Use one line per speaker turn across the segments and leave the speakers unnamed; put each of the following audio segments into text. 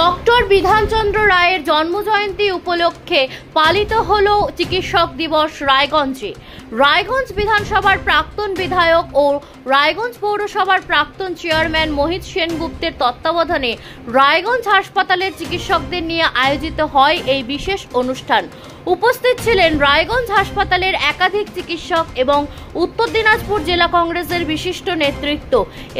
Doctor Bidhanchandra রায়ের জন্মজয়ন্তী উপলক্ষে পালিত হল চিকিৎসক দিবস রায়গঞ্জে। রায়গঞ্জ বিধানসভার প্রাক্তন বিধায়ক ও রায়গঞ্জ পৌরসভার প্রাক্তন চেয়ারম্যান মোহিত সেনগুপ্তের তত্ত্বাবধানে রায়গঞ্জ হাসপাতালের চিকিৎসকদের নিয়ে আয়োজিত হয় এই বিশেষ অনুষ্ঠান। উপস্থিত ছিলেন রায়গঞ্জ হাসপাতালের একাধিক চিকিৎসক এবং উত্তর দিনাজপুর জেলা কংগ্রেসের বিশিষ্ট নেতৃত্ব।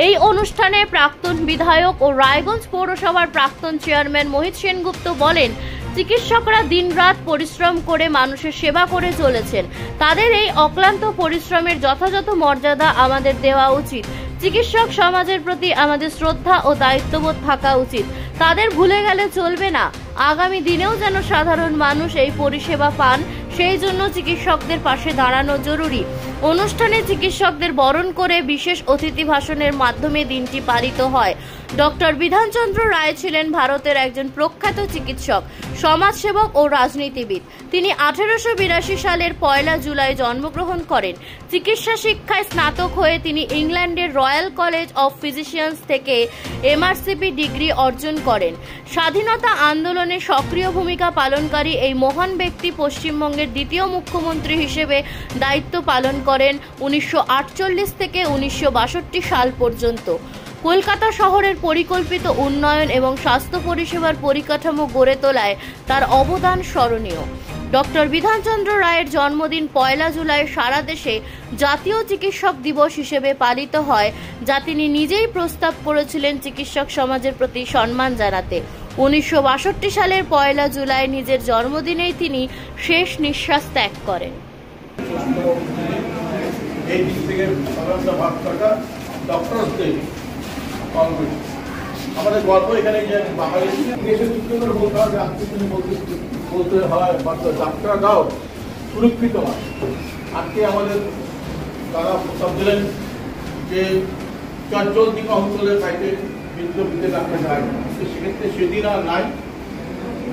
এই অনুষ্ঠানে প্রাক্তন বিধায়ক ও রায়গঞ্জ পৌরসভার প্রাক্তন চেয়ারম্যান মোহিত সেনগুপ্ত বলেন, চিকিৎসকরা দিনরাত পরিশ্রম করে মানুষের সেবা করে চলেছেন। তাদের এই অক্লান্ত পরিশ্রমের যথাযথ মর্যাদা আমাদের দেওয়া উচিত। চিকিৎসক সমাজের প্রতি আমাদের শ্রদ্ধা ও দায়িত্ববোধ থাকা উচিত। তাদের ভুলে গেলে চলবে না। আগামী দিনেও যেন সাধারণ মানুষ এই পরিষেবা পান, সেই জন্য চিকিৎসকদের পাশে দাঁড়ানো জরুরি। অনুষ্ঠানে চিকিৎসকদের বরণ করে বিশেষ অতিথি ভাষণের মাধ্যমে দিনটি পালিত হয়। ডক্টর বিধানচন্দ্র রায় ছিলেন ভারতের একজন প্রখ্যাত চিকিৎসক, সমাজসেবক ও রাজনীতিবিদ। তিনি 1882 সালের 1 জুলাই জন্মগ্রহণ করেন। চিকিৎসা শিক্ষায় স্নাতক হয়ে তিনি ইংল্যান্ডের রয়্যাল কলেজ অফ ফিজিশিয়ান্স থেকে এমআরসিপি ডিগ্রি অর্জন করেন। স্বাধীনতা আন্দোলনে সক্রিয় ভূমিকা পালনকারী এই মহান ব্যক্তি পশ্চিমবঙ্গের দ্বিতীয় মুখ্যমন্ত্রী হিসেবে দায়িত্ব পালন করেন 1948 থেকে 1962 সাল পর্যন্ত। কলকাতা শহরের পরিকল্পিত উন্নয়ন এবং স্বাস্থ্য পরিষেবার পরিকাঠামো গড়ে তোলায় তার অবদান স্মরণীয়। ডক্টর বিধানচন্দ্র রায়ের জন্মদিন 1 জুলাই সারা দেশে জাতীয় চিকিৎসক দিবস হিসেবে পালিত হয়, যা তিনি নিজেই প্রস্তাব করেছিলেন চিকিৎসক সমাজের প্রতি সম্মান জানাতে। 1962 সালের 1 জুলাই নিজের জন্মদিনেই তিনি শেষ নিঃশ্বাস ত্যাগ করেন।
আমাদের গল্প এখানে যে বাঙালি বলতে হয় ডাক্তাররাও সুরক্ষিত হয়। আজকে আমাদের তারা প্রস্তাব দিলেন যে চঞ্চলদিক অঞ্চলের সাইডে বিদ্যুৎ রাখতে যায়, সেক্ষেত্রে সেদিন আর নাই,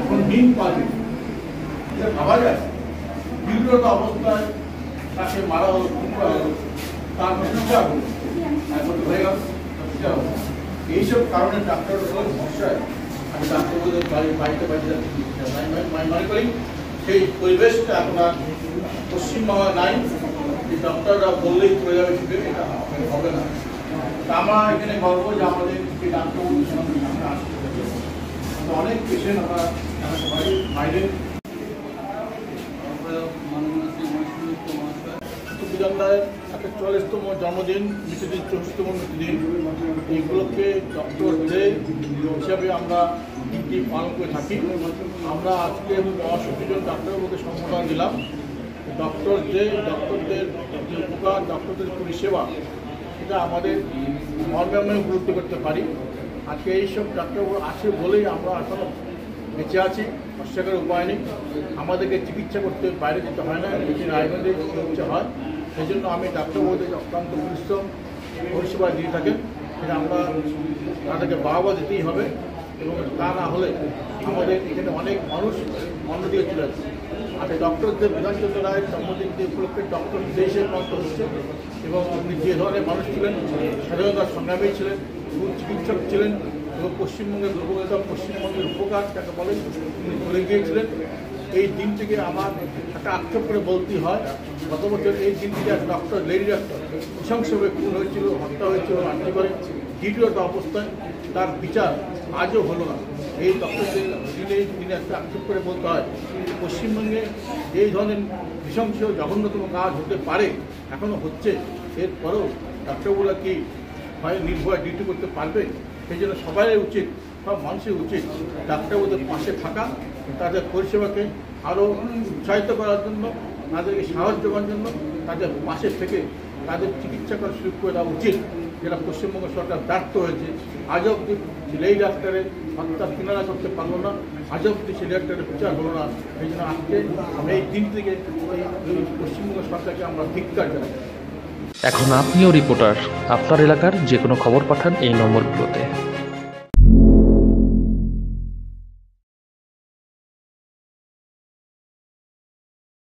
এখন দিন পাল্টে ভাবা যায় বিব্রত অবস্থায় তাকে মারা হলো, তার বিচার হলো, এখন হয়ে গেল। এইসব কারণে ডাক্তার ভরসায় আমি ডাক্তারদের বাড়িতে মনে করি সেই পরিবেশটা এখন আর পশ্চিমবঙ্গে নাই। যে ডাক্তাররা বললেই চলে যাবে সেটা এটা হবে না। আমার এখানে গল্প যে আমাদের যে ডাক্তারবাবুদের সঙ্গে আমরা আসতে অনেক পেশেন্ট আমরা বাইরে বিধানদারের 44তম জন্মদিন, মৃত্যুদিন 64তম মৃত্যুদিন, এইগুলোকে ডক্টর ডে হিসাবে আমরা দিনটি পালন করে থাকি। আমরা আজকে 65 জন ডাক্তারবাবুকে সম্বোধন দিলাম। ডক্টর ডে, ডক্টরদের যে উপকার, ডক্টরদের পরিষেবা, এটা আমাদের মর্মে উপলব্ধি করতে পারি। আজকে এইসব ডাক্তারবাবু আছে বলেই আমরা এখনও বেঁচে আছি। অস্বীকার উপায় নেই, আমাদেরকে চিকিৎসা করতে বাইরে যেতে হয় না, যদি রায়গঞ্জে চিকিৎসা হয়। সেই জন্য আমি ডাক্তারবাবুদের অত্যন্ত পরিশ্রম পরিষেবা দিয়ে থাকেন, সেটা আমরা তাদেরকে বাহবা দিতেই হবে। এবং তা না হলে আমাদের এখানে অনেক মানুষ অন্যদিকে চলে যাচ্ছে। আর ডক্টরদের বিধানচন্দ্র রায়ের জন্মদিন উপলক্ষে ডক্টর দেশের মন্ত্র হচ্ছে, এবং উনি যে ধরনের মানুষ ছিলেন, স্বাধীনতার সংগ্রামী ছিলেন, চিকিৎসক ছিলেন, এবং পশ্চিমবঙ্গের উপকারিতা, পশ্চিমবঙ্গের উপকার যাকে বলেন, উনি করে গিয়েছিলেন। এই দিন থেকে আমার একটা আক্ষেপ করে বলতেই হয়, গত বছর এই দিন থেকে এক ডক্টর, লেডি ডাক্তার নৃশংসভাবে খুন হয়েছিল, হত্যা হয়েছিল আর্জি করে দ্বিতীয়ত অবস্থায়, তার বিচার আজও হলো না। এই ডক্টরদের দিনে একটা আক্ষেপ করে বলতে হয়, পশ্চিমবঙ্গে এই ধরনের নৃশংস জঘন্যতম কাজ হতে পারে, এখনও হচ্ছে, এরপরেও ডাক্তারবাবুরা কি হয় নির্ভয় ডিউটি করতে পারবে? সেই জন্য সবাই উচিত, সব মানুষের উচিত ডাক্তারবাবুদের পাশে থাকা, তাদের পরিষেবাকে আরও উৎসাহিত করার জন্য, তাদেরকে সাহায্য করার জন্য, তাদের পাশে থেকে তাদের চিকিৎসা করার সুযোগ করে দেওয়া উচিত, যেটা পশ্চিমবঙ্গ সরকার ব্যর্থ হয়েছে। আজ অব্দি এই ডাক্তারের হত্যা কিনারা করতে পারলো না, আজ অব্দি সেই ডাক্তারের বিচার হলো না। সেই জন্য আজকে আমরা এই দিন থেকে এই পশ্চিমবঙ্গ সরকারকে আমরা ধিক্কার জানাই।
এখন আপনিও রিপোর্টার, আপনার এলাকার যে কোনো খবর পাঠান এই নম্বরগুলোতে।